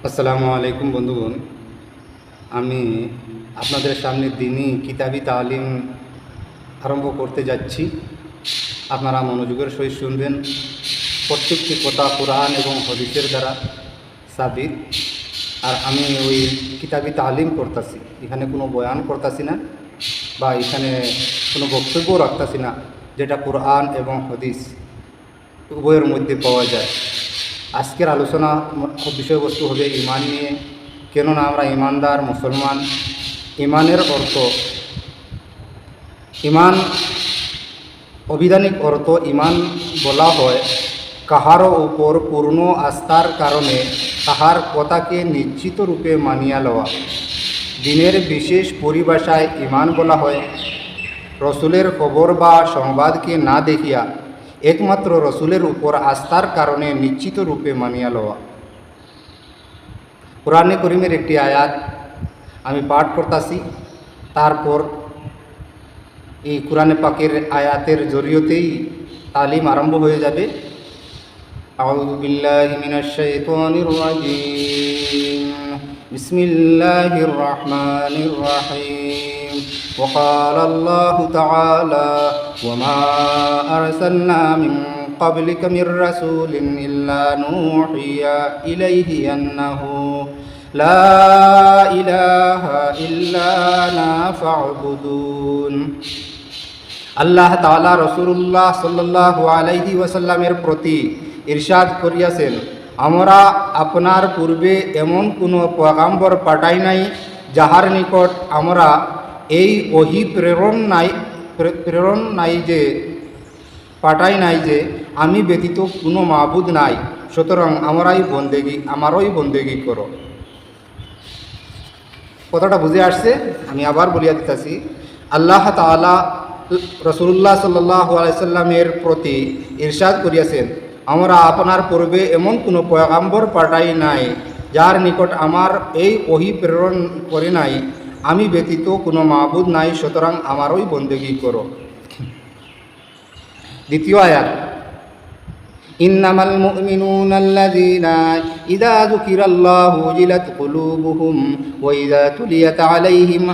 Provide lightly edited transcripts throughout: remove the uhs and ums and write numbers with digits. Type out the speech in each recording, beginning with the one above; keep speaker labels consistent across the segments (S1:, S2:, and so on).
S1: আসসালামু আলাইকুম বন্ধুগণ, আমি আপনাদের সামনে দিনই কিতাবি তালিম আরম্ভ করতে যাচ্ছি। আপনারা মনোযোগের সহিত শুনবেন। প্রত্যেকটি কথা কোরআন এবং হাদিসের দ্বারা সাবিত। আর আমি ওই কিতাবি তালিম করতেছি, এখানে কোনো বয়ান করতেছি না বা এখানে কোনো বক্তব্য রাখতেছি না, যেটা কোরআন এবং হাদিস উভয়ের মধ্যে পাওয়া যায়। আজকের আলোচনা বিষয়বস্তু হবে ইমান নিয়ে। কেননা আমরা ইমানদার মুসলমান। ইমানের অর্থ, ইমান অভিধানিক অর্থ ইমান বলা হয় কাহারও উপর পূর্ণ আস্থার কারণে তাহার কথাকে নিশ্চিত রূপে মানিয়া লওয়া। দিনের বিশেষ পরিভাষায় ইমান বলা হয় রসুলের খবর বা সংবাদকে না দেখিয়া একমাত্র রসুলের উপর আস্থার কারণে নিশ্চিত রূপে মানিয়া লওয়া। কোরআনে করিমের একটি আয়াত আমি পাঠ করতেছি, তারপর এই কোরআনে পাকের আয়াতের জরিয়তেই তালিম আরম্ভ হয়ে যাবে। আউযু বিল্লাহি মিনাশ শাইতানির রাজীম। বিসমিল্লাহির রহমানির রহিম। وقال الله تعالى وما أرسلنا من قبلك من رسول إلا نوحي إليه أنه لا إله إلا أنا فاعبدون। আল্লাহ তাআলা রাসূলুল্লাহ সাল্লাল্লাহু আলাইহি ওয়াসাল্লামের প্রতি ইরশাদ করিয়াছেন, আমরা আপনার পূর্বে এমন কোনো পয়গম্বর পাঠাই নাই যাহার নিকট আমরা এই ওহী প্রেরণ নাই যে পাঠাই নাই যে আমি ব্যতীত কোনো মাবুদ নাই, সুতরাং আমারই বন্দেগী করো। কথাটা বুঝে আসছে? আমি আবার বলিয়া দিতেছি। আল্লাহ তাআলা রাসূলুল্লাহ সাল্লাল্লাহু আলাইহি সাল্লামের প্রতি ইরশাদ করিয়াছেন, আমরা আপনার পূর্বে এমন কোনো পয়গম্বর পাঠাই নাই যার নিকট আমার এই ওহী প্রেরণ করি নাই, আমি ব্যতীত কোনো মাবুদ নাই, সুতরাং আমারই বন্দেগী করো। দ্বিতীয় আয়াত, ইন্নামাল মুমিনুনা আল্লাযীনা ইযা যুকিরাল্লাহু ওয়াজিলাত কুলুবুহুম ওয়া ইযা তুলিয়াত আলাইহিম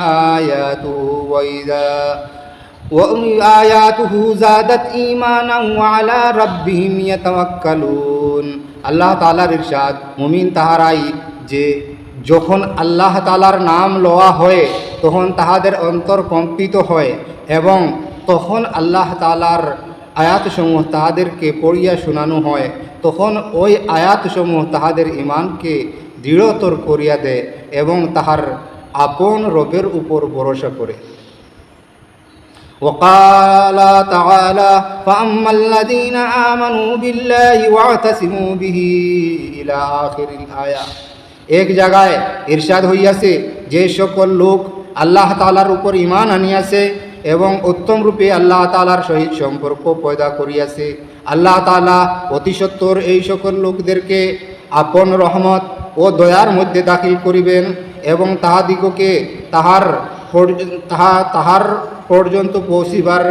S1: আয়াতুহু যাদাত ঈমানান ওয়া আলা রাব্বিহিম ইয়াতাওয়াক্কালুন। আল্লাহ তাআলার ইরশাদ, মুমিন তাহারাই যে যখন আল্লাহ তাআলার নাম লওয়া হয় তখন তাহাদের অন্তর কম্পিত হয় এবং তখন আল্লাহ তাআলার আয়াতসমূহ তাহাদেরকে পড়িয়া শোনানো হয়, তখন ওই আয়াতসমূহ তাহাদের ঈমানকে দৃঢ়তর করিয়া দেয় এবং তাহার আপন রবের উপর ভরসা করে। وقال تعالى فأما الذين آمنوا بالله واعتصموا به إلى آخر الآية। এক জায়গায় ইরশাদ হইয়াছে, যে সকল লোক আল্লাহ তাআলার উপর ঈমান আনিয়াছে এবং উত্তম রূপে আল্লাহ তাআলার সহিত সম্পর্ক পয়দা করিয়াছে, আল্লাহ তাআলা অতি সত্বর এই সকল লোকদেরকে আপন রহমত ও দয়ার মধ্যে দাখিল করিবেন এবং তাহাদিগকে তাহার পর্যন্ত পৌঁছিবার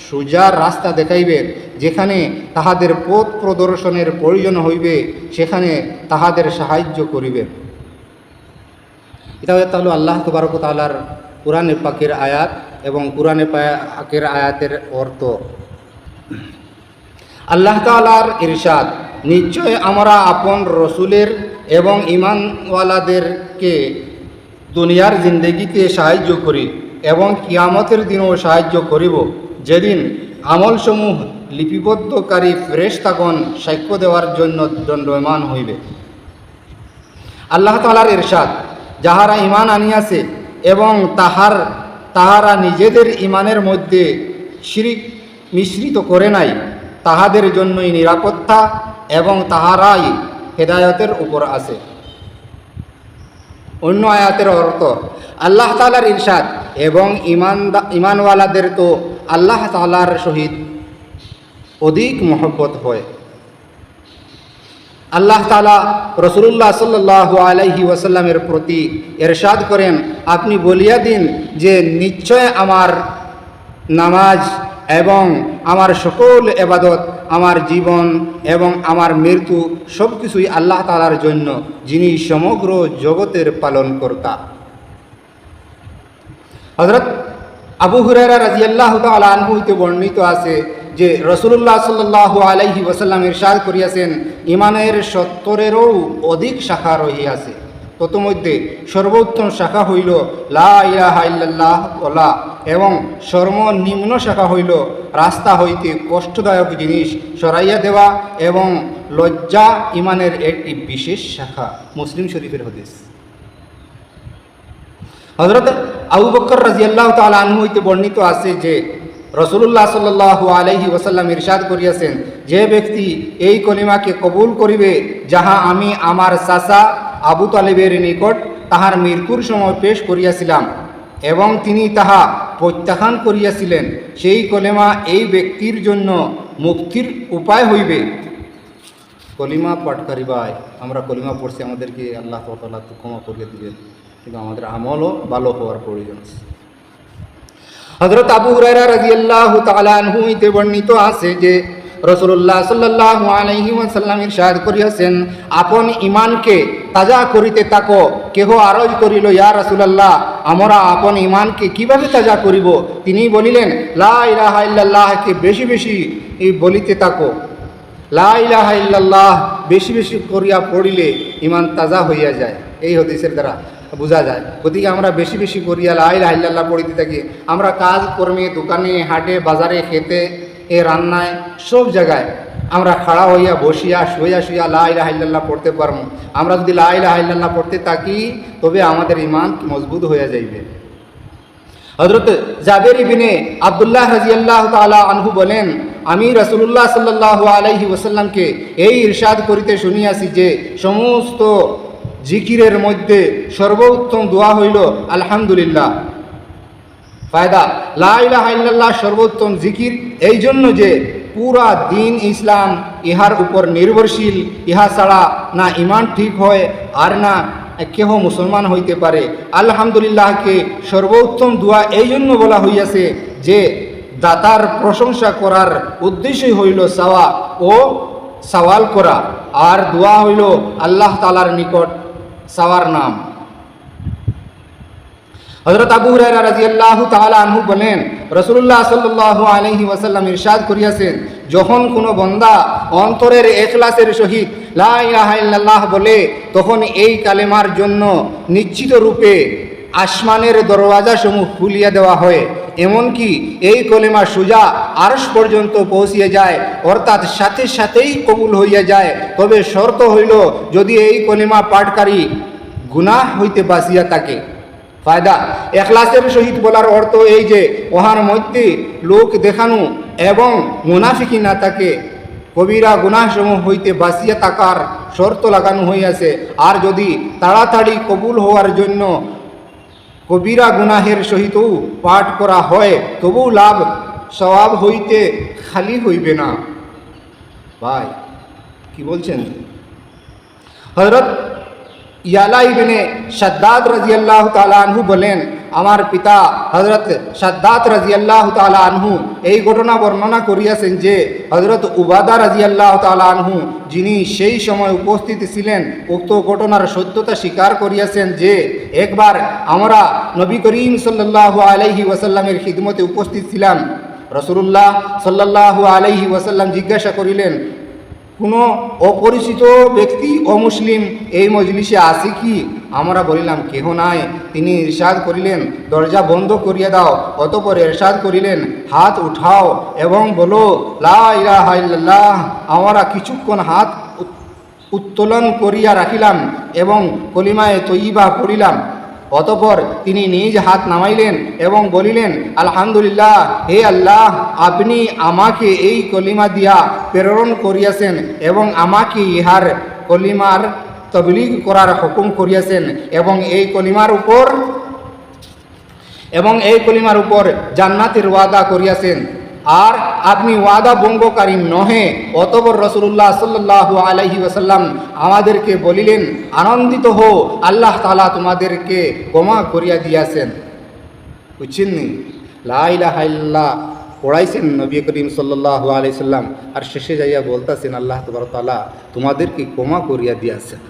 S1: সোজা রাস্তা দেখাইবেন। যেখানে তাহাদের পথ প্রদর্শনের প্রয়োজন হইবে সেখানে তাহাদের সাহায্য করিবেন। এটা হলো আল্লাহ তাবারক ওয়া তাআলার কোরআনে পাকের আয়াত এবং কোরআনে পাকের আয়াতের অর্থ। আল্লাহ তাআলার ইরশাদ, নিশ্চয় আমরা আপন রসুলের এবং ঈমানওয়ালাদেরকে দুনিয়ার জিন্দেগিতে সাহায্য করি এবং কিয়ামতের দিনও সাহায্য করিব, যেদিন আমলসমূহ লিপিবদ্ধকারী ফেরেশতাগণ সাক্ষ্য দেওয়ার জন্য দণ্ডায়মান হইবে। আল্লাহ তাআলার ইরশাদ, যাহারা ঈমান আনিয়াছে এবং তাহারা নিজেদের ঈমানের মধ্যে শিরক মিশ্রিত করে নাই, তাহাদের জন্যই নিরাপত্তা এবং তাহারাই হেদায়েতের উপর আছে। অন্য আয়াতের অর্থ, আল্লাহ তাআলার ইরশাদ, এবং ঈমানওয়ালাদের তো আল্লাহ তাআলার সহিত অধিক মহব্বত হয়। আল্লাহ তাআলা রাসূলুল্লাহ সাল্লাল্লাহু আলাইহি ওয়াসাল্লামের প্রতি ইরশাদ করেন, আপনি বলিয়া দিন যে নিশ্চয় আমার নামাজ এবং আমার সকল ইবাদত, আমার জীবন এবং আমার মৃত্যু সব কিছুই আল্লাহ তাআলার জন্য, যিনি সমগ্র জগতের পালনকর্তা। হযরত আবু হুরায়রা রাদিয়াল্লাহু তাআলা আনহু হতে বর্ণিত আছে যে রাসূলুল্লাহ সাল্লাল্লাহু আলাইহি ওয়াসাল্লাম ইরশাদ করিয়াছেন, ইমানের 70-এরও অধিক শাখা রহিয়াছে, তন্মধ্যে সর্বোত্তম শাখা হইল লা ইলাহা ইল্লাল্লাহ বলা, এবং সর্বনিম্ন শাখা হইল রাস্তা হইতে কষ্টদায়ক জিনিস সরাইয়া দেওয়া, এবং লজ্জা ইমানের একটি বিশেষ শাখা। মুসলিম শরীফের হাদিস। হযরত আবু বকর রাদিয়াল্লাহু তাআলা আনহু হইতে বর্ণিত আছে যে রাসূলুল্লাহ সাল্লাল্লাহু আলাইহি ওয়াসাল্লাম ইরশাদ করিয়াছেন, যে ব্যক্তি এই কলিমাকে কবুল করিবে, যাহা আমি আমার চাচা আবু তালেবের নিকট তাহার মৃত্যুর সময় পেশ করিয়াছিলাম এবং তিনি তাহা প্রত্যাখ্যান করিয়াছিলেন, সেই কলিমা এই ব্যক্তির জন্য মুক্তির উপায় হইবে। কলিমা পাঠকারী ভাই, আমরা কলিমা পড়ছি, আমাদেরকে আল্লাহ তাআলা তো ক্ষমা করিয়ে দিবেন, কিন্তু আমাদের আমলও ভালো হওয়ার প্রয়োজন আছে। হযরত আবু হুরায়রা রাদিয়াল্লাহু তাআলা আনহু হইতে বর্ণিত আছে যে রাসূলুল্লাহ সাল্লাল্লাহু আলাইহি ওয়াসাল্লাম ইরশাদ করিয়াছেন, আপন ঈমানকে তাজা করিতে থাকো। কেহ আরজ করিল, ইয়া রাসূলুল্লাহ, আমরা আপন ঈমানকে কিভাবে তাজা করিব? তিনি বলিলেন, লা ইলাহা ইল্লাল্লাহকে বেশি বেশি বলিতে থাকো। লা ইলাহা ইল্লাল্লাহ বেশি বেশি করিয়া পড়িলে ঈমান তাজা হইয়া যায়, এই হাদিসের দ্বারা বোঝা যায়। গতিকে আমরা বেশি বেশি করিয়া লা ইলাহা ইল্লাল্লাহ পড়িতে থাকি। আমরা কাজ কর্মে, দোকানে, হাটে, বাজারে, খেতে, রান্নায়, সব জায়গায় আমরা খাড়া হইয়া, বসিয়া, শুইয়া লা ইলাহা ইল্লাল্লাহ পড়তে পারবো। আমরা যদি লা ইলাহা ইল্লাল্লাহ পড়তে থাকি, তবে আমাদের ঈমান মজবুত হইয়া যাইবে। হযরত জাবের ইবনে আব্দুল্লাহ রাদিয়াল্লাহু তাআলা আনহু বলেন, আমি রাসূলুল্লাহ সাল্লাল্লাহু আলাইহি ওয়াসাল্লামকে এই ইরশাদ করিতে শুনিয়াছি যে সমস্ত জিকিরের মধ্যে সর্বোত্তম দোয়া হইল আলহামদুলিল্লাহ। ফায়দা, লা ইলাহা ইল্লাল্লাহ সর্বোত্তম জিকির এই জন্য যে পুরা দিন ইসলাম ইহার উপর নির্ভরশীল। ইহা ছাড়া না ঈমান ঠিক হয়, আর না কেহ মুসলমান হইতে পারে। আলহামদুলিল্লাহকে সর্বোত্তম দোয়া এই জন্য বলা হইয়াছে যে দাতার প্রশংসা করার উদ্দেশ্যই হইল চাওয়া ও সওয়াল করা, আর দোয়া হইল আল্লাহ তাআলার নিকট চাওয়ার নাম। হযরত আবু হুরায়রা রাদিয়াল্লাহু তাআলা আনহু বলেন, রাসূলুল্লাহ সাল্লাল্লাহু আলাইহি ওয়াসাল্লাম ইরশাদ করিয়াছেন, যখন কোনো বান্দা অন্তরের ইখলাসের সহিত লা ইলাহা ইল্লাল্লাহ বলে, তখন এই কালেমার জন্য নিশ্চিত রূপে আসমানের দরওয়াজাসমূহ খুলিয়া দেওয়া হয়, এমনকি এই কলিমা সোজা আরশ পর্যন্ত পৌঁছিয়ে যায়, অর্থাৎ সাথে সাথেই কবুল হইয়া যায়। তবে শর্ত হইল, যদি এই কলিমা পাঠকারী গুনাহ হইতে বাঁচিয়া থাকে। ফায়দা, ইখলাসের সহিত বলার অর্থ এই যে ওহার মধ্যে লোক দেখানো এবং মুনাফিকি না থাকে। কবিরা গুনাহসমূহ হইতে বাঁচিয়া থাকার শর্ত লাগানো হইয়াছে। আর যদি তাড়াতাড়ি কবুল হওয়ার জন্য কবিরা গুনাহের সহিতও পাঠ করা হয়, তবু লাভ সওয়াব হইতে খালি হইবে না। ভাই কি বলছেন? হযরত ইয়ালা ইবনে শাদ্দাদ রাদিয়াল্লাহু তাআলা আনহু বলেন, আমার পিতা হযরত শাদ্দাদ রাদিয়াল্লাহু তাআলা আনহু এই ঘটনা বর্ণনা করিয়াছেন যে হযরত উবাদা রাদিয়াল্লাহু তাআলা আনহু, যিনি সেই সময় উপস্থিত ছিলেন, উক্ত ঘটনার সত্যতা স্বীকার করিয়াছেন যে একবার আমরা নবী করিম সাল্লাল্লাহু আলাইহি ওয়াসাল্লামের খিদমতে উপস্থিত ছিলাম। রাসূলুল্লাহ সাল্লাল্লাহু আলাইহি ওয়াসাল্লাম জিজ্ঞাসা করিলেন, কোনো অপরিচিত ব্যক্তি অমুসলিম এই মজলিসে আছে কি? আমরা বলিলাম, কেহ নাই। তিনি ইরশাদ করিলেন, দরজা বন্ধ করিয়া দাও। অতঃপর ইরশাদ করিলেন, হাত উঠাও এবং বলো লা ইলাহা ইল্লাল্লাহ। আমরা কিছুক্ষণ হাত উত্তোলন করিয়া রাখিলাম এবং কলিমায়ে তয়্যিবা পড়িলাম। অতঃপর তিনি নিজ হাত নামাইলেন এবং বলিলেন, আলহামদুলিল্লাহ, হে আল্লাহ, আপনি আমাকে এই কলিমা দিয়া প্রেরণ করিয়াছেন এবং আমাকে ইহার কলিমার তবলীগ করার হুকুম করিয়াছেন এবং এই কলিমার উপর জান্নাতের ওয়াদা করিয়াছেন, আর আপনি ওয়াদা ভঙ্গকারী নহে। অতঃপর রাসূলুল্লাহ সাল্লাল্লাহু আলাইহি ওয়াসাল্লাম আমাদেরকে বলিলেন, আনন্দিত হও, আল্লাহ তাআলা তোমাদেরকে ক্ষমা করিয়া দিয়াছেন। বুঝছেন নি? লা ইলাহা ইল্লাল্লাহ পড়াইছেন নবী করিম সাল্লাল্লাহু আলাইহি সাল্লাম, আর শেষে যাইয়া বলতাছেন আল্লাহ তাবারক ওয়া তাআলা তোমাদেরকে ক্ষমা করিয়া দিয়াছেন।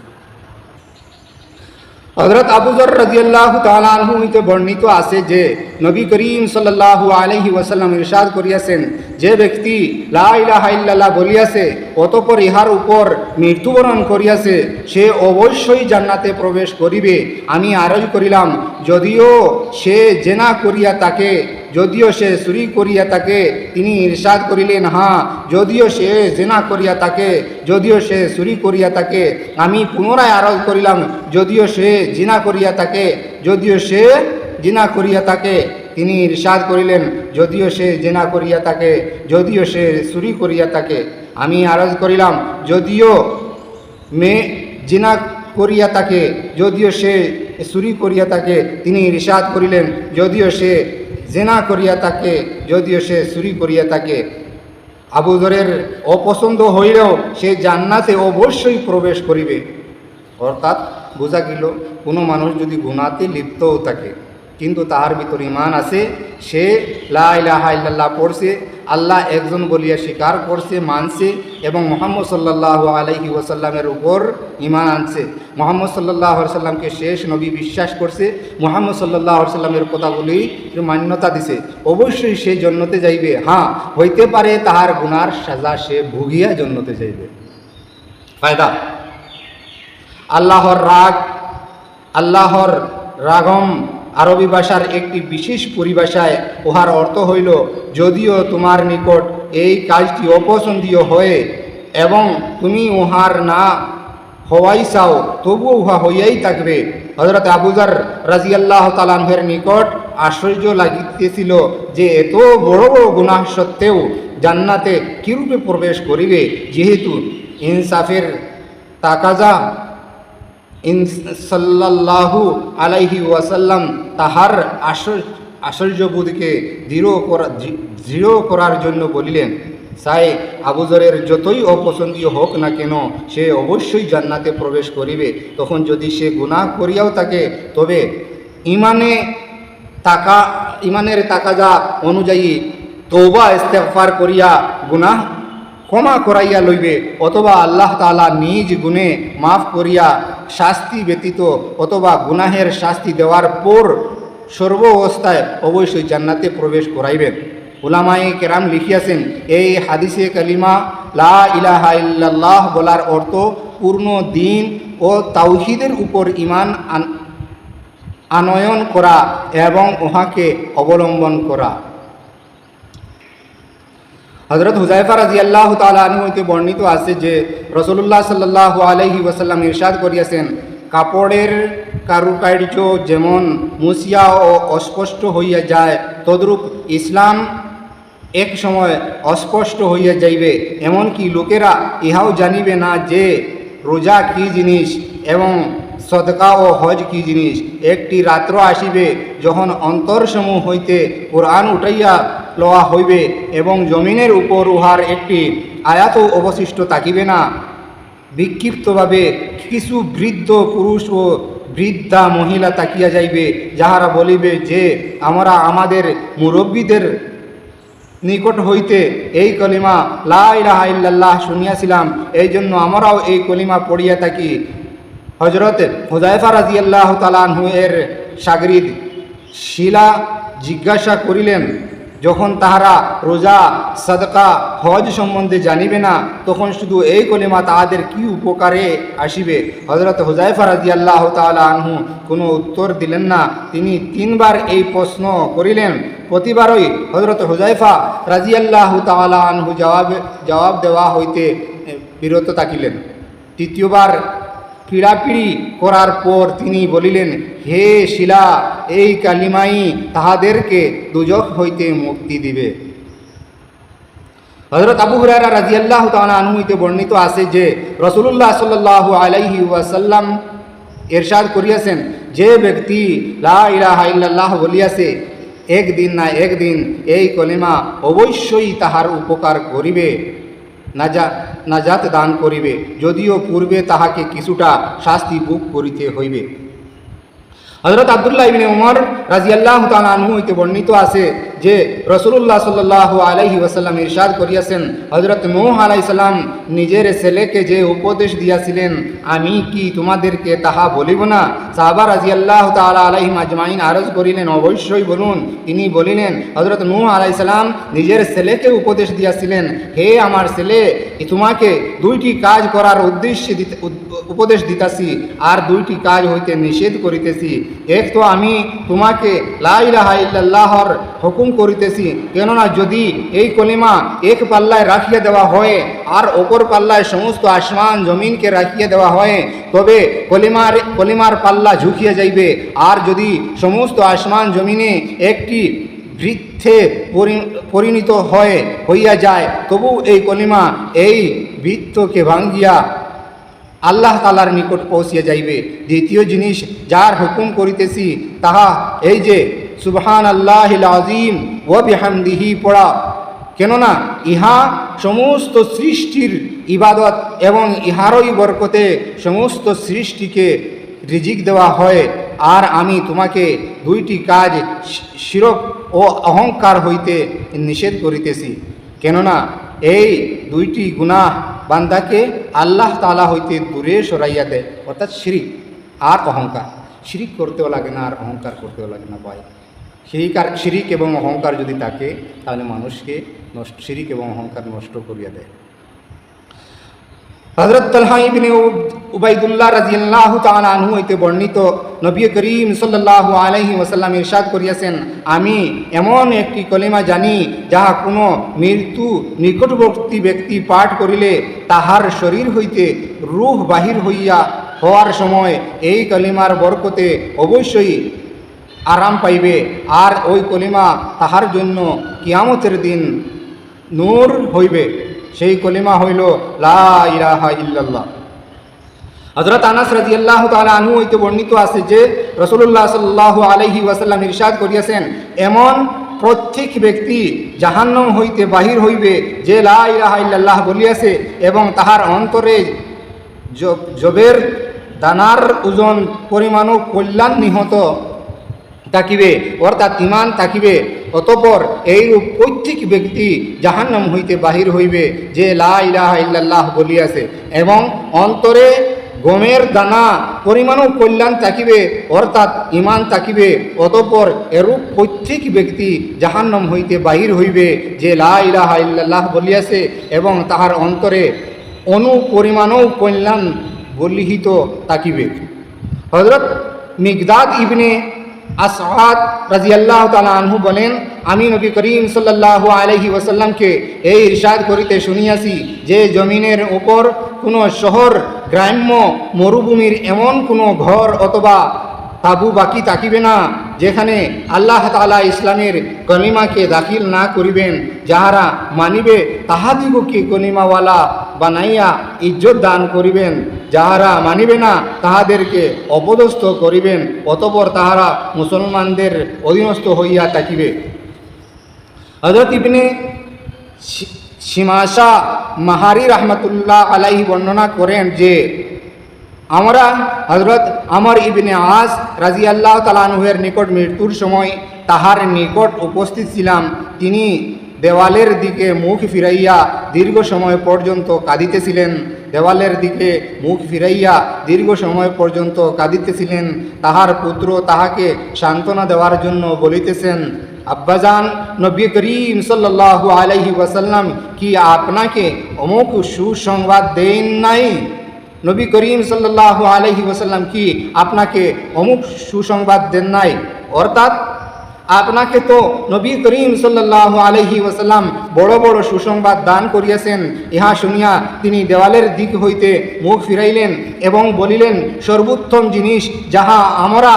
S1: হযরত আবু যর রাদিয়াল্লাহু তাআলা আনহু হইতে বর্ণিত আছে যে নবী করিম সাল্লাল্লাহু আলাইহি ওয়াসাল্লাম ইরশাদ করিয়াছেন, যে ব্যক্তি লা ইলাহা ইল্লাল্লাহ বলিয়াছে অতঃপর ইহার উপর মৃত্যুবরণ করিয়াছে সে অবশ্যই জান্নাতে প্রবেশ করিবে। আমি আরজ করিলাম, যদিও সে জেনা করিয়া থাকে, যদিও সে চুরি করিয়া থাকে? তিনি ইরশাদ করিলেন, হ্যাঁ, যদিও সে জেনা করিয়া থাকে, যদিও সে চুরি করিয়া থাকে। আমি পুনরায় আরজ করিলাম, যদিও সে জিনা করিয়া থাকে, যদিও সে জিনা করিয়া থাকে। তিনি ইরশাদ করিলেন, যদিও সে জেনা করিয়া থাকে, যদিও সে চুরি করিয়া থাকে। আমি আরজ করিলাম, যদিও মেয়ে জিনা করিয়া থাকে, যদিও সে চুরি করিয়া থাকে। তিনি ইরশাদ করিলেন, যদিও সে জেনা করিয়া থাকে, যদিও সে চুরি করিয়া থাকে। আবু যরের অপছন্দ হইলেও সে জান্নাতে অবশ্যই প্রবেশ করিবে। অর্থাৎ বোঝা গেল, কোনো মানুষ যদি গুনাতে লিপ্তও থাকে কিন্তু তাহার ভিতর ঈমান আছে, সে লা ইলাহা ইল্লাল্লাহ পড়ছে, আল্লাহ একজন বলিয়া স্বীকার করছে, মানছে এবং মুহাম্মদ সাল্লাল্লাহু আলাইহি ওয়াসাল্লামের উপর ঈমান আনছে, মুহাম্মদ সাল্লাল্লাহু আলাইহি ওয়াসাল্লামকে শেষ নবী বিশ্বাস করছে, মুহাম্মদ সাল্লাল্লাহু আলাইহি ওয়াসাল্লামের কথাগুলি মান্যতা দিছে, অবশ্যই সে জান্নাতে যাইবে। হ্যাঁ, হইতে পারে তাহার গুনার সাজা সে ভুগিয়া জান্নাতে যাইবে। ফায়দা, আল্লাহর রাগ, আল্লাহর রাগম আরবি ভাষার একটি বিশেষ পরিভাষায় উহার অর্থ হইল, যদিও তোমার নিকট এই কাজটি অপছন্দীয় হয়ে এবং তুমি উহার না হওয়াই চাও, তবুও উহা হইয়াই থাকবে। হযরত আবু যর রাদিয়াল্লাহু তাআলা আনহুর নিকট আশ্চর্য লাগিতেছিল যে এত বড় বড় গুনাহ সত্ত্বেও জান্নাতে কিরূপে প্রবেশ করিবে, যেহেতু ইনসাফের তাকাজা সাল্লাল্লাহু আলাইহি ওয়াসাল্লাম তাহার আশ্চর্যবোধকে দৃঢ় করার জন্য বলিলেন, চাই আবু যরের যতই অপছন্দীয় হোক না কেন সে অবশ্যই জান্নাতে প্রবেশ করিবে। তখন যদি সে গুনাহ করিয়াও থাকে তবে ইমানের তাকাজা অনুযায়ী তওবা ইস্তেগফার করিয়া গুনাহ ক্ষমা করাইয়া লইবে, অথবা আল্লাহ তাআলা নিজ গুণে মাফ করিয়া শাস্তি ব্যতীত অথবা গুনাহের শাস্তি দেওয়ার পর সর্ব অবস্থায় অবশ্যই জান্নাতে প্রবেশ করাইবেন। উলামায়ে কেরাম লিখিয়াছেন, এই হাদিসে কালিমা লা ইলাহা ইল্লাল্লাহ বলার অর্থ পূর্ণ দ্বীন ও তাওহীদের উপর ঈমান আনয়ন করা এবং উহাকে অবলম্বন করা। হযরত হুযায়ফা রাদিয়াল্লাহু তাআলা আনহু হইতে বর্ণিত আছে যে রাসূলুল্লাহ সাল্লাল্লাহু আলাইহি ওয়াসাল্লাম ইরশাদ করিয়াছেন, কাপড়ের কারুকার্য যেমন মুছিয়া ও অস্পষ্ট হইয়া যায়, তদ্রূপ ইসলাম এক সময় অস্পষ্ট হইয়া যাইবে। এমনকি লোকেরা ইহাও জানিবে না যে রোজা কী জিনিস এবং সদকা ও হজ কী জিনিস। একটি রাত্র আসিবে যখন অন্তরসমূহ হইতে কোরআন উঠাইয়া লওয়া হইবে এবং জমিনের উপর উহার একটি আয়াতও অবশিষ্ট থাকিবে না। বিক্ষিপ্তভাবে কিছু বৃদ্ধ পুরুষ ও বৃদ্ধা মহিলা তাকিয়া যাইবে, যাহারা বলিবে যে আমরা আমাদের মুরব্বীদের নিকট হইতে এই কলিমা লা ইলাহা ইল্লাল্লাহ শুনিয়াছিলাম, এই জন্য আমরাও এই কলিমা পড়িয়া থাকি। হযরত হুযায়ফা রাদিয়াল্লাহু তাআলা আনহু এর শাগরিদ শিলা জিজ্ঞাসা করিলেন, যখন তাহারা রোজা, সাদকা, হজ সম্বন্ধে জানিবে না তখন শুধু এই কলিমা তাহাদের কি উপকারে আসিবে? হযরত হুযায়ফা রাদিয়াল্লাহু তাআলা আনহু কোনো উত্তর দিলেন না। তিনি তিনবার এই প্রশ্ন করিলেন। প্রতিবারই হযরত হুযায়ফা রাদিয়াল্লাহু তাআলা আনহু জবাব দেওয়া হইতে বিরত থাকিলেন। তৃতীয়বার পীড়াপিড়ি করার পর তিনি বলিলেন, হে শিলা, এই কালিমাই তাহাদেরকে দুজখ হইতে মুক্তি দিবে। হযরত আবু হুরায়রা রাদিয়াল্লাহু তাআলা আনহু হইতে বর্ণিত আছে যে রাসূলুল্লাহ সাল্লাল্লাহু আলাইহি ওয়াসাল্লাম ইরশাদ করিয়াছেন, যে ব্যক্তি লা ইলাহা ইল্লাল্লাহ বলিয়াছে একদিন না একদিন এই কলিমা অবশ্যই তাহার উপকার করিবে, নাজাত দান করিবে, যদিও পূর্বে তাহাকে কিছুটা শাস্তি ভোগ করিতে হইবে। হযরত আব্দুল্লাহ ইবনে উমর রাদিয়াল্লাহু তাআলা আনহু হইতে বর্ণিত আছে যে রাসূলুল্লাহ সাল্লাল্লাহু আলাইহি ওয়াসাল্লাম ইরশাদ করিয়াছেন, হযরত নূহ আলাইহিস সালাম নিজের ছেলেকে যে উপদেশ দিয়াছিলেন, আমি কি তোমাদেরকে তাহা বলিব না? সাহাবা রাদিয়াল্লাহু তাআলা আলাইহিম আজমাইন আরজ করিলেন, অবশ্যই বলুন। তিনি বলিলেন, হযরত নূহ আলাইহিস সালাম নিজের ছেলেকে উপদেশ দিয়াছিলেন, হে আমার ছেলে, তোমাকে দুইটি কাজ করার উদ্দেশ্যে উপদেশ দিতাছি, আর দুইটি কাজ হইতে নিষেধ করিতেছি। এক তো আমি তোমাকে লা ইলাহা ইল্লাল্লাহর হুকুম করিতেছি, কেননা যদি এই কলিমা এক পাল্লায় রাখিয়া দেওয়া হয় আর অপর পাল্লায় সমস্ত আসমান জমিনকে রাখিয়া দেওয়া হয়, তবে কলিমার পাল্লা ঝুঁকিয়া যাইবে। আর যদি সমস্ত আসমান জমিনে একটি বৃক্ষে পরিণত হইয়া যায়, তবু এই কলিমা এই বৃক্ষকে ভাঙ্গিয়া আল্লাহ তাআলার নিকট পৌঁছিয়া যাইবে। দ্বিতীয় জিনিস যার হুকুম করিতেছি তাহা এই যে সুবহানাল্লাহিল আযীম ওয়া বিহামদিহি পড়া, কেননা ইহা সমস্ত সৃষ্টির ইবাদত এবং ইহারই বরকতে সমস্ত সৃষ্টিকে রিজিক দেওয়া হয়। আর আমি তোমাকে দুইটি কাজ শিরক ও অহংকার হইতে নিষেধ করিতেছি, কেননা এই দুইটি গুনাহ বান্দাকে আল্লাহ তাআলা হইতে দূরে সরাইয়া দেয়, অর্থাৎ শিরিক আর অহংকার। শিরিক করতেও লাগে না আর অহংকার করতেও লাগে না ভাই। শিরিক এবং অহংকার যদি থাকে তাহলে মানুষকে শিরিক এবং অহংকার নষ্ট করিয়া দেয়। হযরত তালহা ইবনে উবাইদুল্লাহ রাদিয়াল্লাহু তাআলা আনহু হইতে বর্ণিত, নবী করিম সাল্লাল্লাহু আলাইহি ওয়াসাল্লাম ইরশাদ করিয়াছেন, আমি এমন একটি কলিমা জানি যাহা কোনো মৃত্যু নিকটবর্তী ব্যক্তি পাঠ করিলে তাহার শরীর হইতে রূহ বাহির হওয়ার সময় এই কলিমার বরকতে অবশ্যই আরাম পাইবে, আর ওই কলিমা তাহার জন্য কিয়ামতের দিন নূর হইবে। সেই কলিমা হইল লা ইলাহা ইল্লাল্লাহ। হযরত আনাস রাদিয়াল্লাহু তাআলা আনহু হইতে বর্ণিত আছে যে রাসূলুল্লাহ সাল্লাল্লাহু আলাইহি ওয়াসাল্লাম ইরশাদ করিয়াছেন, এমন প্রত্যেক ব্যক্তি জাহান্নাম হইতে বাহির হইবে যে লা ইলাহা ইল্লাল্লাহ বলিয়াছে এবং তাহার অন্তরে জবের দানার ওজন পরিমাণও কল্যাণ নিহত থাকিবে, অর্থাৎ ঈমান থাকিবে। অতঃপর এইরূপ প্রত্যেক ব্যক্তি জাহান্নাম হইতে বাহির হইবে যে লা ইলাহা ইল্লাল্লাহ বলিয়াছে এবং অন্তরে গমের দানা পরিমাণও কল্যাণ থাকিবে, অর্থাৎ ঈমান থাকিবে। অতঃপর এরূপ প্রত্যেক ব্যক্তি জাহান্নাম হইতে বাহির হইবে যে লা ইলাহা ইল্লাল্লাহ বলিয়াছে এবং তাহার অন্তরে অনু পরিমাণও কল্যাণ বলিহিত থাকিবে। হযরত মিকদাদ ইবনে আসআদ রাদিয়াল্লাহু তাআলা আনহু বলেন, আমি নবী করিম সাল্লাল্লাহু আলাইহি ওয়াসাল্লামকে এই ইরশাদ করিতে শুনিয়াছি যে জমিনের উপর কোনো শহর, গ্রাম্য, মরুভূমির এমন কোনো ঘর অথবা তাবু বাকি থাকিবে না যেখানে আল্লাহ তাআলা ইসলামের কলিমাকে দাখিল না করিবেন। যাহারা মানিবে তাহাদিগকে কলিমাওয়ালা বানাইয়া ইজ্জত দান করিবেন, যাহারা মানিবে না তাহাদেরকে অপদস্থ করিবেন, অতঃপর তাহারা মুসলমানদের অধীনস্থ হইয়া থাকিবে। হযরত ইবনে শিমাশা মাহারি রাহমাতুল্লাহ আলাইহি বর্ণনা করেন যে আমরা হযরত আমর ইবনে আস রাদিয়াল্লাহু তাআলা আনহুর নিকট মৃত্যুর সময় তাহার নিকট উপস্থিত ছিলাম। তিনি দেওয়ালের দিকে মুখ ফিরাইয়া দীর্ঘ সময় পর্যন্ত কাঁদিতেছিলেন। দেওয়ালের দিকে মুখ ফিরাইয়া দীর্ঘ সময় পর্যন্ত কাঁদিতেছিলেন। তাহার পুত্র তাহাকে সান্ত্বনা দেওয়ার জন্য বলিতেছেন, আব্বাজান, নবী করিম সাল্লাল্লাহু আলাইহি ওয়াসাল্লাম কি আপনাকে অমুক সুসংবাদ দেন নাই? নবী করিম সাল্লাল্লাহু আলাইহি ওয়াসাল্লাম কি আপনাকে অমুক সুসংবাদ দেন নাই? অর্থাৎ আপনাকে তো নবী করিম সাল্লাল্লাহু আলাইহি ওয়াসাল্লাম বড় বড় সুসংবাদ দান করিয়াছেন। ইহা শুনিয়া তিনি দেওয়ালের দিক হইতে মুখ ফিরাইলেন এবং বলিলেন, সর্বোত্তম জিনিস যাহা আমরা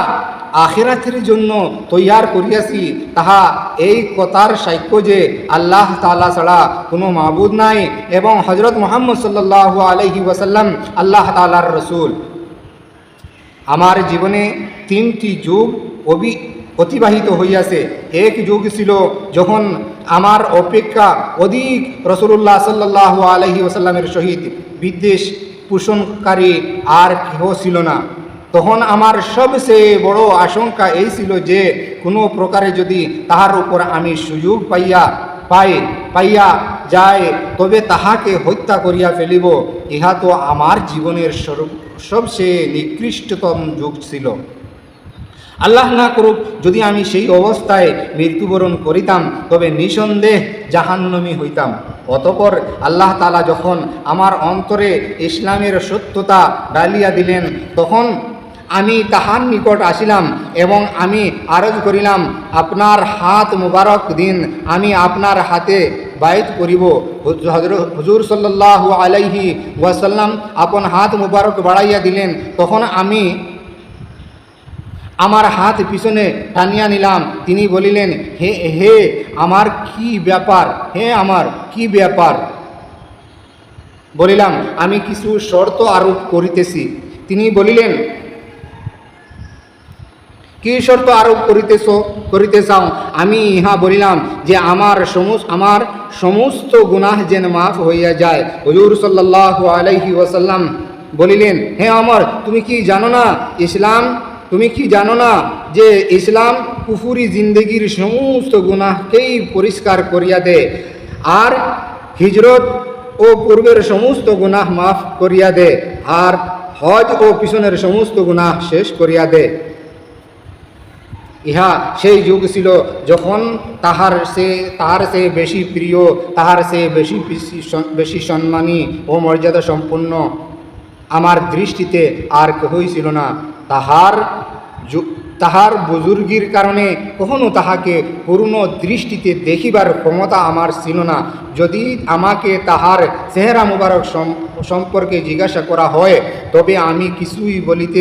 S1: আখিরাতের জন্য তৈয়ার করিয়াছি তাহা এই কথার সাক্ষ্য যে আল্লাহ তাআলা ছাড়া কোনো মাবুদ নাই এবং হযরত মুহাম্মদ সাল্লাল্লাহু আলাইহি ওয়াসাল্লাম আল্লাহ তাআলার রাসূল। আমার জীবনে 3টি যুগ অতিবাহিত হইয়াছে। এক যুগ ছিল যখন আমার অপেক্ষা অধিক রাসূলুল্লাহ সাল্লাল্লাহু আলাইহি ওয়াসাল্লামের সহিত বিদ্বেষ পোষণকারী আর কেহ ছিল না। তখন আমার সবচেয়ে বড় আশঙ্কা এই ছিল যে কোনো প্রকারে যদি তাহার উপর আমি সুযোগ পাইয়া যায় তবে তাহাকে হত্যা করিয়া ফেলিব। ইহা তো আমার জীবনের সবচেয়ে নিকৃষ্টতম যুগ ছিল। আল্লাহ না করুক যদি আমি সেই অবস্থায় মৃত্যুবরণ করিতাম তবে নিঃসন্দেহ জাহান্নামী হইতাম। অতঃপর আল্লাহ তাআলা যখন আমার অন্তরে ইসলামের সত্যতা ডালিয়া দিলেন তখন আমি তাহার নিকট আসিলাম এবং আমি আরজ করিলাম, আপনার হাত মুবারক দিন, আমি আপনার হাতে বায়াত করিব। হুজুর সাল্লাল্লাহু আলাইহি ওয়াসাল্লাম আপন হাত মুবারক বাড়াইয়া দিলেন। তখন আমি আমার হাত পিছনে টানিয়া নিলাম। তিনি বলিলেন, হে আমার কি ব্যাপার? বলিলাম, আমি কিছু শর্ত আরোপ করিতেছি। তিনি বলিলেন, কি শর্ত আরোপ করিতে চাও? আমি ইহা বলিলাম যে আমার সমস্ত গুনাহ যেন মাফ হইয়া যায়। হুজুর সাল্লাল্লাহু আলাইহি ওয়াসাল্লাম বলিলেন, হে আমার, তুমি কি জানো না যে ইসলাম কুফুরি জিন্দগির সমস্ত গুনাহকেই পরিষ্কার করিয়া দেয়, আর হিজরত ও পূর্বের সমস্ত গুনাহ মাফ করিয়া দেয়, আর হজ ও পিছনের সমস্ত গুনাহ শেষ করিয়া দেয়। ইহা সেই যুগ ছিল যখন তাহার সে বেশি প্রিয়, তাহার সে বেশি সম্মানী ও মর্যাদা সম্পন্ন আমার দৃষ্টিতে আর কেহই ছিল না। তাহার বুজুর্গির কারণে কখনো তাহাকে পূর্ণ দৃষ্টিতে দেখিবার ক্ষমতা আমার ছিল না। যদি আমাকে তাহার চেহারা মুবারক সম্পর্কে জিজ্ঞাসা করা হয় তবে আমি কিছুই বলিতে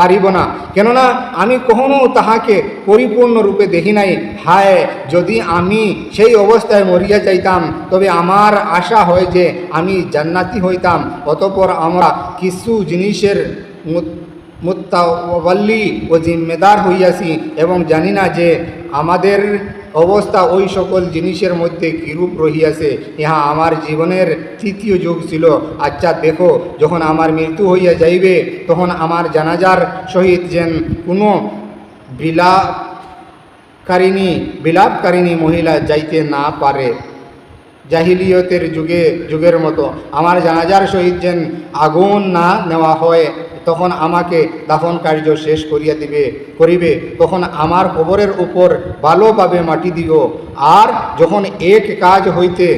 S1: পারিব না, কেননা আমি কখনো তাহাকে পরিপূর্ণরূপে দেখি নাই। হায়, যদি আমি সেই অবস্থায় মরিয়া যাইতাম তবে আমার আশা হয় যে আমি জান্নাতি হইতাম। অতঃপর আমরা কিছু জিনিসের মুত্তাওয়াল্লি ও জিম্মেদার হইয়াছি এবং জানি না যে আমাদের অবস্থা ওই সকল জিনিসের মধ্যে কিরূপ রহিয়াছে। ইহা আমার জীবনের তৃতীয় যুগ ছিল। আচ্ছা দেখো, যখন আমার মৃত্যু হইয়া যাইবে তখন আমার জানাজার সহিত যেন কোনো বিলাপকারিণী মহিলা যাইতে না পারে। জাহিলিয়তের যুগের মতো আমার জানাজার সহিত যেন আগুন না নেওয়া হয়। তখন আমাকে দাফন কার্য শেষ করিবে। তখন আমার কবরের উপর ভালোভাবে মাটি দিও। আর যখন এক কাজ হইতে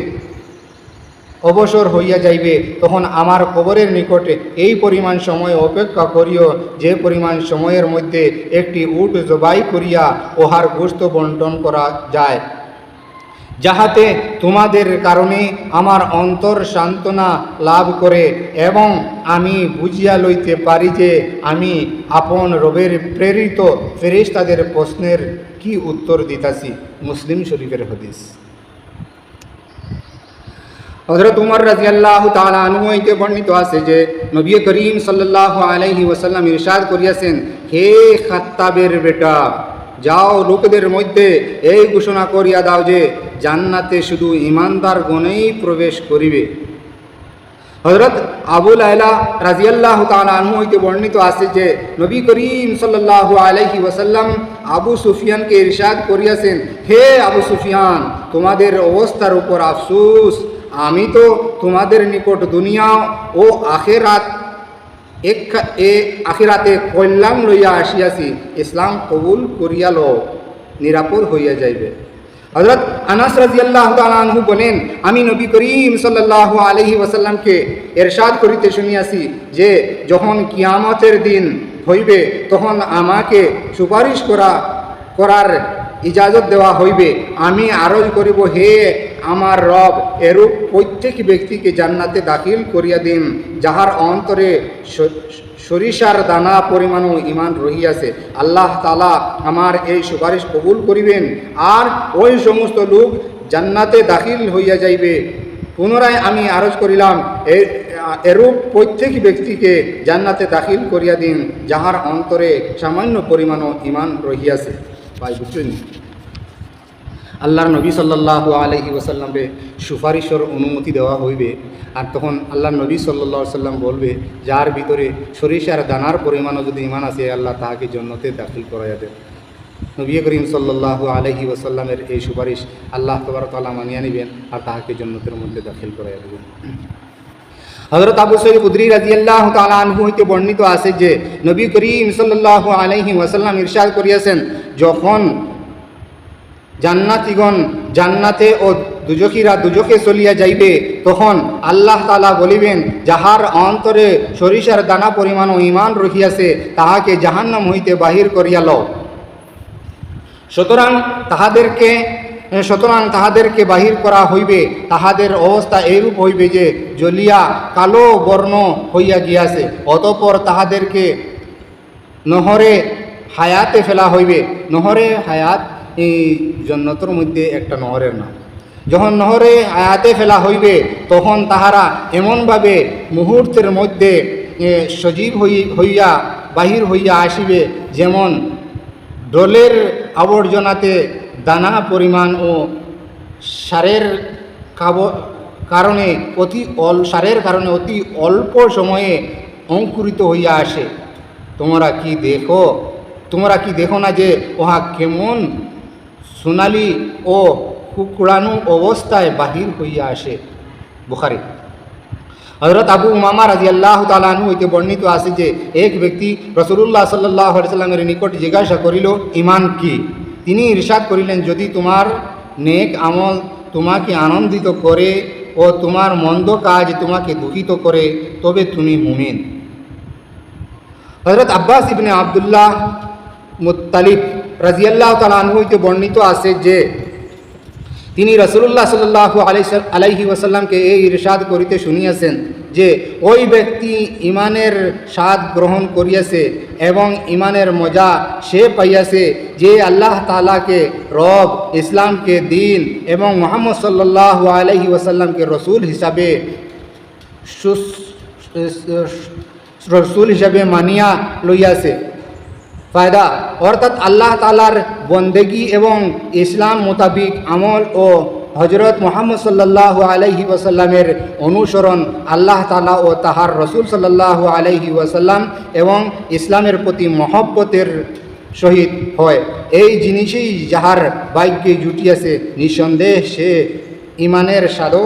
S1: অবসর হইয়া যাইবে তখন আমার কবরের নিকটে এই পরিমাণ সময় অপেক্ষা করিও যে পরিমাণ সময়ের মধ্যে একটি উট জবাই করিয়া উহার গোশত বণ্টন করা যায়, যাহাতে তোমাদের কারণে আমার অন্তর সান্ত্বনা লাভ করে এবং আমি বুঝিয়া লইতে পারি যে আমি আপন রবের প্রেরিত ফেরেশতাদের প্রশ্নের কি উত্তর দিতাছি। মুসলিম শরীফের হাদিস। হযরত উমর রাদিয়াল্লাহু তাআলা আনহু হইতে বর্ণিত আছে যে নবী করিম সাল্লাল্লাহু আলাইহি ওয়াসাল্লাম ইরশাদ করিয়াছেন, হে খাত্তাবের বেটা, যাও লোকদের মধ্যে এই ঘোষণা করিয়া দাও যে জান্নাতে শুধু ঈমানদার গণেই প্রবেশ করিবে। হযরত আবু লায়লা রাদিয়াল্লাহু তাআলা আনহু হইতে বর্ণিত আছে যে নবী করিম সাল্লাল্লাহু আলাইহি ওয়াসাল্লাম আবু সুফিয়ানকে ইরশাদ করিয়াছেন, হে আবু সুফিয়ান, তোমাদের অবস্থার উপর আফসোস। আমি তো তোমাদের নিকট দুনিয়া ও আখিরাতে কল্যাণ লইয়া আসিয়াছি। ইসলাম কবুল করিয়া লও, নিরাপদ হইয়া যাইবে। হযরত আনাস রাদিয়াল্লাহু তাআলা আনহু বলেন, আমি নবী করিম সাল্লাল্লাহু আলাইহি ওয়াসাল্লামকে ইরশাদ করিতে শুনিয়াছি যে যখন কিয়ামতের দিন হইবে তখন আমাকে সুপারিশ করার ইজাজত দেওয়া হইবে। আমি আরজ করিব, হে আমার রব, এরূপ প্রত্যেক ব্যক্তিকে জান্নাতে দাখিল করিয়া দিন যাহার অন্তরে সরিষার দানা পরিমাণও ঈমান রহিয়াছে। আল্লাহ তাআলা আমার এই সুপারিশ কবুল করিবেন আর ওই সমস্ত লোক জান্নাতে দাখিল হইয়া যাইবে। পুনরায় আমি আরজ করিলাম, এরূপ প্রত্যেক ব্যক্তিকে জান্নাতে দাখিল করিয়া দিন যাহার অন্তরে সামান্য পরিমাণও ঈমান রহিয়াছে। ভাই বুঝছেন? আল্লাহর নবী সাল্লাল্লাহু আলাইহি ওয়াসাল্লামকে সুপারিশের অনুমতি দেওয়া হইবে। আর তখন আল্লাহর নবী সাল্লাল্লাহু আলাইহি ওয়াসাল্লাম বলবে, যার ভিতরে সরিষার দানার পরিমাণও যদি ঈমান আছে, আল্লাহ তাহাকে জান্নাতে দাখিল করাইয়া দেন। নবী করিম সাল্লাল্লাহু আলাইহি ওয়াসাল্লামের এই সুপারিশ আল্লাহ তাবারক ওয়া তাআলা মানিয়া নেবেন আর তাহাকে জান্নাতের মধ্যে দাখিল করাইয়া দেবেন। হযরত আবু সাঈদ খুদরী রাদিয়াল্লাহু তাআলা আনহু হইতে বর্ণিত আছে যে নবী করিম সাল্লাল্লাহু আলাইহি ওয়াসাল্লাম ইরশাদ করিয়াছেন, যখন জান্নাতীগণ জান্নাতে ও দুজখীরা দুজখে চলিয়া যাইবে, তখন আল্লাহ তাআলা বলিবেন, যাহার অন্তরে সরিষার দানা পরিমাণ ঈমান রহিয়াছে তাহাকে জাহান্নাম হইতে বাহির করিয়া লও। সুতরাং তাহাদেরকে বাহির করা হইবে, তাহাদের অবস্থা এইরূপ হইবে যে জ্বলিয়া কালো বর্ণ হইয়া গিয়াছে। অতঃপর তাহাদেরকে নহরে হায়াতে ফেলা হইবে। নহরে হায়াত এই জান্নাতের মধ্যে একটা নহরের নাম। যখন নহরে হায়াতে ফেলা হইবে, তখন তাহারা এমনভাবে মুহূর্তের মধ্যে সজীব হইয়া বাহির হইয়া আসিবে, যেমন ডোলের আবর্জনাতে দানা পরিমাণ ও সারের কারণে অতি অল্প সময়ে অঙ্কুরিত হইয়া আসে। তোমরা কি দেখো না যে উহা কেমন সোনালি ও কুকড়ানো অবস্থায় বাহির হইয়া আসে। বুখারী। হযরত আবু উমামা রাদিয়াল্লাহু তাআলা আনহু হইতে বর্ণিত আছে যে এক ব্যক্তি রাসূলুল্লাহ সাল্লাল্লাহু আলাইহি ওয়াসাল্লামের নিকট জিজ্ঞাসা করিল, ঈমান কি? তিনি ইরশাদ করিলেন, যদি তোমার নেক আমল তোমাকে আনন্দিত করে ও তোমার মন্দ কাজ তোমাকে দুঃখিত করে, তবে তুমি মুমিন। হযরত আব্বাস ইবনে আব্দুল্লাহ মুত্তালিব রাদিয়াল্লাহু তাআলা আনহু হইতে বর্ণিত আছে যে তিনি রাসূলুল্লাহ সাল্লাল্লাহু আলাইহি ওয়াসাল্লামকে এই ইরশাদ করিতে শুনিয়াছেন যে ওই ব্যক্তি ঈমানের স্বাদ গ্রহণ করিয়াছে এবং ঈমানের মজা সে পাইয়াছে যে আল্লাহ তাআলাকে রব, ইসলামকে দিন এবং মুহাম্মদ সাল্লাল্লাহু আলাইহি ওয়াসাল্লামকে রসুল হিসাবে মানিয়া লইয়াছে। ফায়দা অর্থাৎ আল্লাহ তাআলার বন্দেগী এবং ইসলাম মোতাবিক আমল ও হজরত মুহাম্মদ সাল্লাল্লাহু আলাইহি ওয়াসাল্লামের অনুসরণ আল্লাহ তাআলা ও তাহার রসুল সাল্লাল্লাহু আলাইহি ওয়াসাল্লাম এবং ইসলামের প্রতি মহব্বতের সহিত হয়। এই জিনিসই যাহার ভাগ্যে জুটিয়াছে, নিঃসন্দেহে সে ঈমানের স্বাদও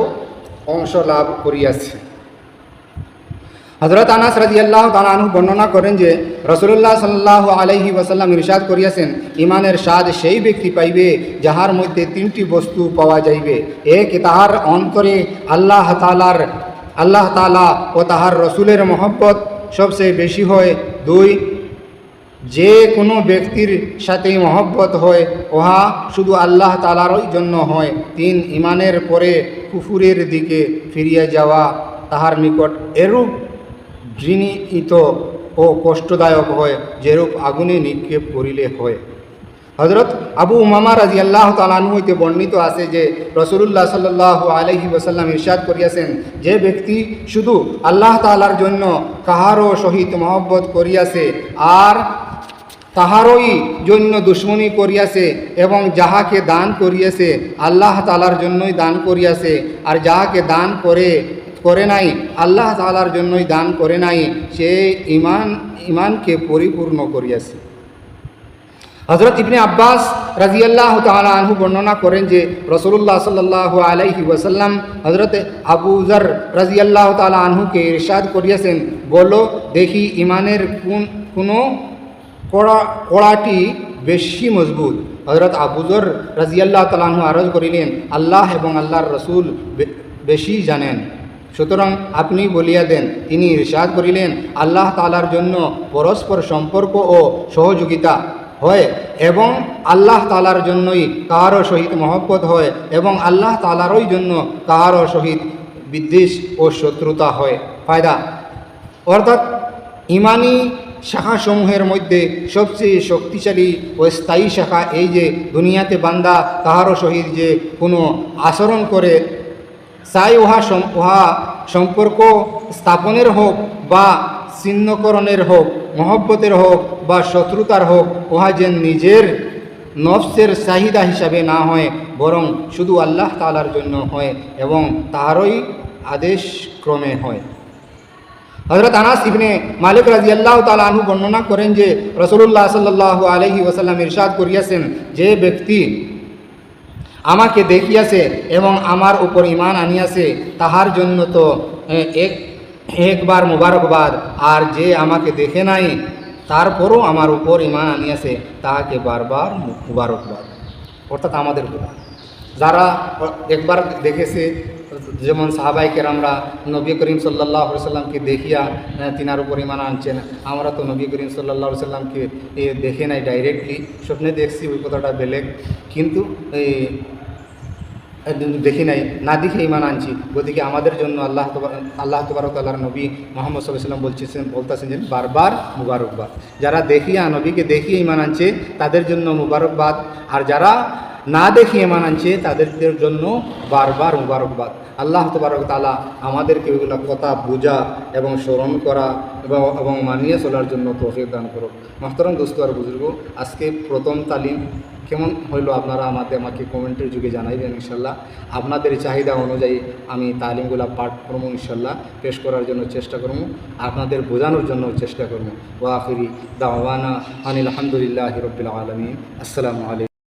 S1: অংশ লাভ করিয়াছে। হযরত আনাস রাদিয়াল্লাহু তাআলা আনহু বর্ণনা করেন যে রাসূলুল্লাহ সাল্লাল্লাহু আলাইহি ওয়াসাল্লাম ইরশাদ করিয়াছেন, ঈমানের স্বাদ সেই ব্যক্তি পাইবে যাহার মধ্যে তিনটি বস্তু পাওয়া যাইবে। এক, তাহার অন্তরে আল্লাহ তাআলা ও তাহার রসুলের মহব্বত সবচেয়ে বেশি হয়। দুই, যে কোনো ব্যক্তির সাথেই মহব্বত হয় উহা শুধু আল্লাহ তাআলারই জন্য হয়। তিন, ঈমানের পরে কুফুরের দিকে ফিরিয়া যাওয়া তাহার নিকট এরূপ ঘৃণিত ও কষ্টদায়ক হয় যেরূপ আগুনে নিক্ষেপ করিলে হয়। হযরত আবু উমামা রাদিয়াল্লাহু তাআলা আনহু হইতে বর্ণিত আছে যে রাসূলুল্লাহ সাল্লাল্লাহু আলাইহি ওয়াসাল্লাম ইরশাদ করিয়াছেন, যে ব্যক্তি শুধু আল্লাহ তাআলার জন্য কাহারও সহিত মহব্বত করিয়াছে আর তাহারই জন্য দুশ্মনী করিয়াছে এবং যাহাকে দান করিয়াছে আল্লাহ তাআলার জন্যই দান করিয়াছে, আর যাহাকে দান করে নাই আল্লাহ তাআলার জন্যই দান করে নাই, সে ঈমানকে পরিপূর্ণ করিয়াছে। হযরত ইবনে আব্বাস রাদিয়াল্লাহু তাআলা আনহু বর্ণনা করেন যে রাসূলুল্লাহ সাল্লাল্লাহু আলাইহি ওয়াসাল্লাম হযরত আবু যর রাদিয়াল্লাহু তাআলা আনহুকে ইরশাদ করিয়াছেন, বলো দেখি ঈমানের কোন কড়াটি বেশি মজবুত? হযরত আবু যর রাদিয়াল্লাহু তাআলা আনহু আরজ করিলেন, আল্লাহ এবং আল্লাহর রসুল বেশি জানেন, সুতরাং আপনি বলিয়া দেন। তিনি ইরশাদ করিলেন, আল্লাহ তাআলার জন্য পরস্পর সম্পর্ক ও সহযোগিতা হয় এবং আল্লাহ তাআলার জন্যই কাহারও সহিত মহব্বত হয় এবং আল্লাহ তাআলারই জন্য কাহারও সহিত বিদ্বেষ ও শত্রুতা হয়। ফায়দা অর্থাৎ ঈমানি শাখাসমূহের মধ্যে সবচেয়ে শক্তিশালী ও স্থায়ী শাখা এই যে দুনিয়াতে বান্দা কাহারও সহিত যে কোনো আচরণ করে, চাই উহা সম্পর্ক স্থাপনের হোক বা ছিন্নকরণের হোক, মহব্বতের হোক বা শত্রুতার হোক, উহা যে নিজের নফসের চাহিদা হিসাবে না হয়, বরং শুধু আল্লাহ তাআলার জন্য হয় এবং তাহারই আদেশ ক্রমে হয়। হযরত আনাস ইবনে মালিক রাদিয়াল্লাহু তাআলা আনহু বর্ণনা করেন যে রাসূলুল্লাহ সাল্লাল্লাহু আলাইহি ওয়াসাল্লাম ইরশাদ করিয়াছেন, যে ব্যক্তি আমাকে দেখিয়াছে এবং আমার উপর ঈমান আনিয়াছে তাহার জন্য তো একবার মুবারকবাদ, আর যে আমাকে দেখে নাই তারপরও আমার উপর ঈমান আনিয়াছে তাহাকে বারবার মুবারকবাদ। অর্থাৎ আমাদের উপর যারা একবার দেখেছে, যেমন সাহাবায়ে কেরামরা নবী করিম সাল্লাল্লাহু আলাইহি সাল্লামকে দেখিয়া তিনার উপর ঈমান আনছেন, আমরা তো নবী করিম সাল্লাল্লাহু আলাইহি সাল্লামকে দেখে নাই ডাইরেক্টলি, স্বপ্নে দেখছি, ওই কথাটা বেলেগ, কিন্তু দেখি নাই, না দেখে ঈমান আনছি। গতিকে আমাদের জন্য আল্লাহ তাবারক ওয়া তাআলার নবী মুহাম্মদ সাল্লাল্লাহু আলাইহি ওয়াসাল্লাম বলতেছেন যে বারবার মুবারকবাদ। যারা দেখিয়া নবীকে দেখিয়ে ঈমান আনছে তাদের জন্য মুবারকবাদ, আর যারা না দেখিয়ে ঈমান আনছে তাদের জন্য বারবার মুবারকবাদ। আল্লাহ তাবারক ওয়া তাআলা আমাদেরকে ওইগুলো কথা বোঝা এবং স্মরণ করা এবং মানিয়ে চলার জন্য তৌফিক দান করুক। মুহতারাম দোস্ত আর বুজুর্গ, আজকে প্রথম তালিম কেমন হইলো আপনারা আমাকে কমেন্টের যুগে জানাইবেন। ইনশাল্লাহ আপনাদের চাহিদা অনুযায়ী আমি তালিমগুলো পাঠ করবো, ইনশাল্লাহ পেশ করার জন্য চেষ্টা করবো, আপনাদের বোঝানোর জন্য চেষ্টা করবো। ওয়া আখিরি দাওয়ানা আনিল হামদুলিল্লাহি রাব্বিল আলামিন। আসসালামু আলাইকুম।